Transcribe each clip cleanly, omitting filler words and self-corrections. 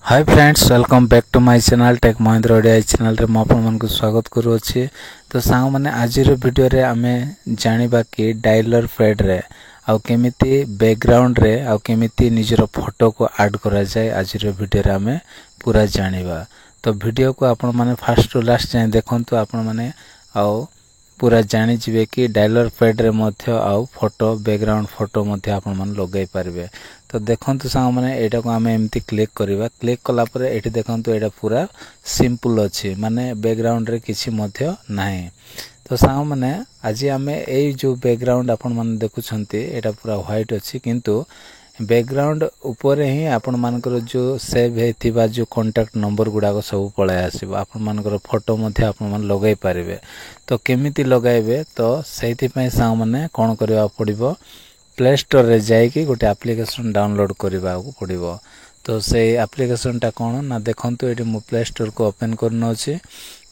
Hi friends welcome back to my channel tech Mahindra Odia channel रे आपण को स्वागत करूँगी। तो सांग मैंने आज वीडियो रे आमे जानिबा कि डायलर पैड रे आउ केमिति बैकग्राउंड रे आउ केमिति निजर फोटो को ऐड करा जाए आज वीडियो रे आमे पूरा जानिबा। तो वीडियो को आपण माने फर्स्ट टू लास्ट जाए देखंतु आपण माने आउ पूरा जानि जिवे कि डायलर पैड रे मध्य आउ फोटो बैकग्राउंड फोटो मध्य आपण माने लगाई पारबे। तो देखंतु सांग माने एटा को आमे एमती क्लिक करबा। क्लिक कला परे एठी देखंतु एटा पूरा सिंपल अछि माने बैकग्राउंड रे किछि मध्य नाही। तो सांग माने आज आमे एई जो बैकग्राउंड आपण माने देखुछंती एटा पूरा व्हाइट अछि किंतु बैकग्राउंड ऊपर ही आपण मानकर जो सेव हेथिबा जो कांटेक्ट नंबर गुडा को सब पळे आसीबो। आपण मानकर फोटो मध्य आपण मान लगाई पारिबे। तो केमिति लगाइबे तो सेति पय सांग माने कोन करबा पड़िबो प्ले स्टोर रे जाई कि गोटे एप्लीकेशन डाउनलोड करबा को पड़िबो। तो से एप्लीकेशन टा कोन ना देखंतु एटी मो प्ले स्टोर को ओपन करनो अछि।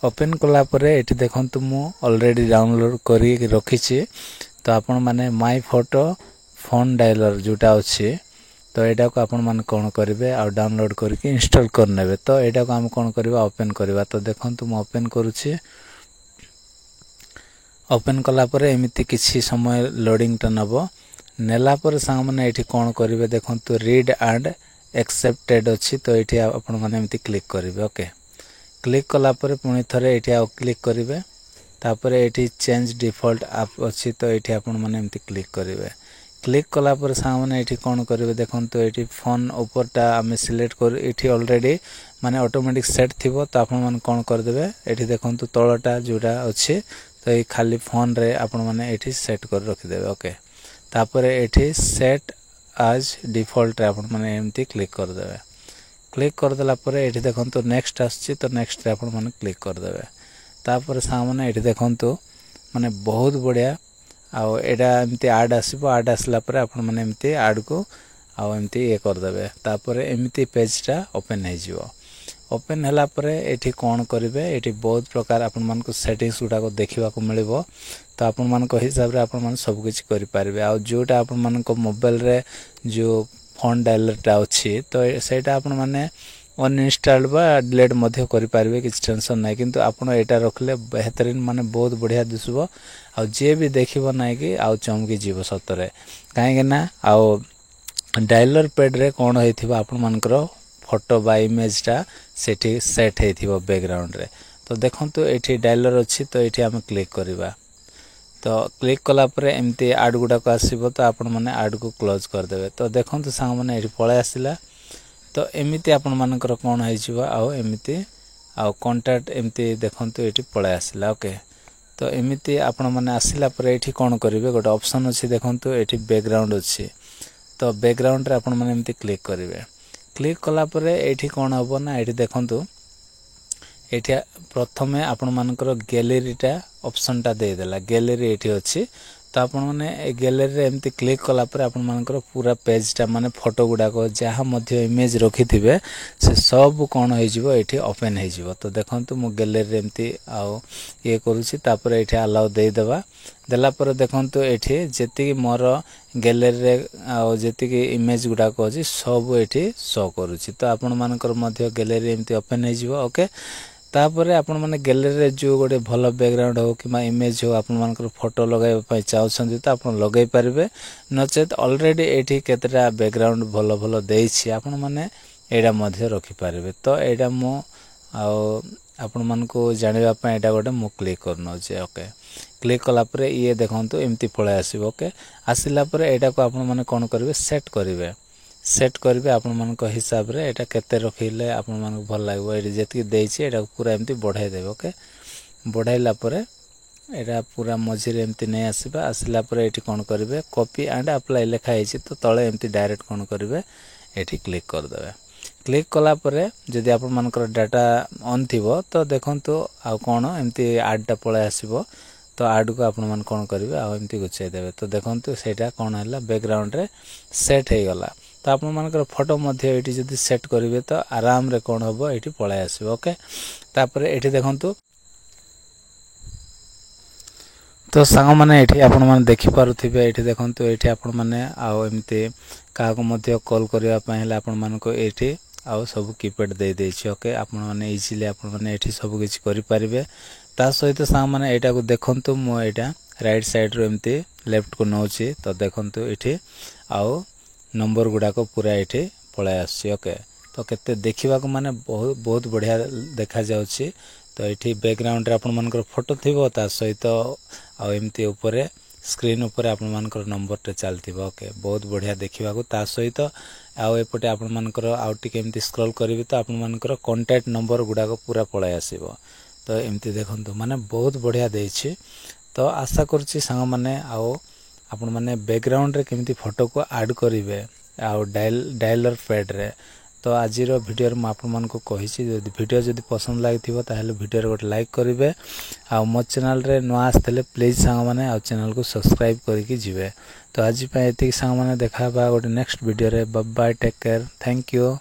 ओपन कला परे एटी देखंतु मो ऑलरेडी डाउनलोड करी रखिछि। तो आपण माने माय फोटो फोन डायलर जोटा अछि तो एटा को आपण माने कोन करिवे आ डाउनलोड करके इंस्टॉल कर नेबे। तो एटा को हम कोन करबा ओपन करबा। तो देखंतु मो ओपन करूछि। ओपन कला परे एमिति किछि समय लोडिंग टा नबो नेला पर सांग माने एठी कोन करिवे देखंतु रीड एंड एक्सेप्टेड अछि। तो एठी आपण माने एमिति क्लिक करिवे। ओके क्लिक कला परे पुनी थरे एठी आ क्लिक करिवे। तापरे एठी चेंज डिफॉल्ट ऐप अछि। तो एठी आपण माने एमिति क्लिक करिवे। क्लिक कला पर सांग माने एठी कोन करिवे देखंतु एठी फोन ऊपरटा आमे सिलेक्ट कर एठी ऑलरेडी माने ऑटोमेटिक सेट थिबो। तो आपण माने कोन कर देबे एठी देखंतु तळटा जोडा अछि तो ए खाली फोन रे आपण माने एठी सेट कर रखि देबे। ओके तापरे एठी सेट एज डिफॉल्ट रे आपण माने एमती क्लिक कर देबे। क्लिक कर देला परे एठी देखंतु नेक्स्ट आछि तो नेक्स्ट रे आपण माने क्लिक कर देबे। तापरे सांग माने एठी देखंतु माने बहुत बढ़िया आउ एटा एमती ऐड आसीबो। ऐड आसला परे आपण माने एमती ऐड को आउ एमती ए कर देबे। तापरे एमती पेज टा ओपन हे जिवो। ओपन हला परे एठी कोन करिवे एठी बहुत प्रकार आपण मान को सेटिंग्स गुडा को देखिबा को मिलिबो। तो आपण मान को हिसाब रे आपण मान सब किछ करि पारिबे। आ जोटा आपण मान को मोबाइल रे जो फोन डायलर टा अछि तो सेटा आपण माने अनइंस्टॉल्ड बा डिलीट मध्ये करि पारिबे किछ टेंशन नै। किंतु आपण एटा रखले बेहतरीन माने बहुत बढ़िया दिसबो। आ जे भी देखिबो नै कि आ चमकी जीवो सतरे काहे कि ना आ डायलर पैड रे कोन हेथिबा आपण मानकर फोटो बा इमेज टा सेठी सेट हेथिबो बैकग्राउंड रे। तो देखंतु एठी डायलर अछि तो एठी हम क्लिक करबा। तो क्लिक कला परे एमती ऐड गुडा को आसीबो। तो आपण माने ऐड को क्लोज कर देबे। तो देखंतु सांग माने एठी पळे आसिला। तो एमिति आपण मानकर कोन हे जिवो आ एमिति आ कांटेक्ट एमिति देखंतु एठी पळे आसिला। ओके तो एमिति आपण माने आसिला परे एठी कोन करिवे गोटे ऑप्शन अछि देखंतु एठी बैकग्राउंड अछि। तो बैकग्राउंड रे आपण माने एमिति क्लिक करिवे। क्लिक कला परे एठी कोन हबो ना एठी देखंतु एठी प्रथमे आपण मानकर गैलरी टा ऑप्शन टा दे देला। गैलरी एठी अछि। तो आपण माने ए गैलरी रे एमिति क्लिक कला परे आपण मानकर पूरा पेज टा माने फोटो गुडा को जहा मध्य इमेज रखिथिबे से सब कोन हे जिवो एठी ओपन हे जिवो। तो देखंतु मो गैलरी रे एमिति आ ये करूछि। तापरे एठी अलाउ दे देबा। देला परे देखंतु एठी जेति कि मोर गैलरी रे आ जेति कि इमेज गुडा को अछि सब एठी शो करूछि। तो आपण मानकर मध्य गैलरी एमिति ओपन हे जिवो। ओके तापरे आपण माने गैलरी रे जो गोटे भलो बैकग्राउंड हो कि इमेज हो आपण मानकर फोटो लगाय पय चाहछन्ती तो आपण लगाई पारिबे। नचेत ऑलरेडी एठी केतरा बैकग्राउंड भलो भलो देछि आपण माने एडा मध्य रखि पारिबे। तो एडा मो आ आपण मान को जानिबा पय एडा गोटे मो क्लिक करनो जे। ओके क्लिक कला परे ये देखंतु एमती पळे आसीबो। ओके आसिला परे एडा को आपण माने कोन करिवे सेट करिवे। सेट करिवे आपण मान को हिसाब रे एटा केते रखिले आपण मान को भल लागबो। एडी जेति देछि एडा पूरा एमती बढ़ाई देबो। ओके बढ़ाइला परे एडा पूरा मझी रे एमती नै आसीबा। आसिला परे एठी कोन करिवे कॉपी एंड अप्लाई लिखा हेछि तो तळे एमती डायरेक्ट कोन करिवे एठी क्लिक कर देबे। क्लिक कला परे जदि आपण मानकर डाटा ऑन थिबो तो देखंतु आ कोन एमती ऐड टा पळे आसीबो। तो ऐड को आपण मान कोन करिवे आ एमती गुछाई देबे। तो देखंतु सेटा कोन हला बैकग्राउंड रे सेट हे गला। तो आपण मानकर फोटो मध्ये एठी जदि सेट करिवे तो आराम रे कोन होबो एठी पळे आसीबो। ओके तापरे एठी देखंतु तो सांग माने एठी आपण माने देखि पारुथिबे। एठी देखंतु एठी आपण माने आ एमती का को मध्ये कॉल करिया पय हला आपण मान को एठी आउ सब कीपैड दे देछि ओके आपण माने इजीली आपण माने एठी सब किछि करि परिबे ता सहित सांग माने एटा को देखंतु मो एटा राइट साइड रो एम्ति लेफ्ट को नौछि तो देखंतु एठी आउ नंबर गुडा को पूरा एठी पळाय आछि ओके तो केते देखिबा को माने बहुत बढ़िया देखा जाउछि तो एठी बैकग्राउंड रे आपण मानकर फोटो थिबो ता सहित आ एम्ति ऊपर स्क्रीन ऊपर आपण मानकर नंबर टे चलथिबो ओके बहुत बढ़िया देखिबा को ता सहित आ एपटे आपण मानकर आउ टिके एम्ति स्क्रॉल करिवि तो आपण मानकर कांटेक्ट नंबर गुडा को पूरा पळाय आसीबो तो एम्ति देखंतु माने बहुत बढ़िया देछि तो आशा करछि संग माने आउ आपण माने बैकग्राउंड रे केमिति फोटो को ऐड करिवे आउ डायलर पैड रे तो आज वीडियो रे आपण मान को कहिछि जदि वीडियो जदि पसंद लागिथिबो ताहेले वीडियो रे गोटे लाइक करिवे आ मो चैनल रे नुआ आस्थले प्लीज संग माने आ चैनल को सब्सक्राइब करिकि जिवे तो आज पय एति संग माने देखाबा गोटे नेक्स्ट वीडियो रे bye bye take care thank you.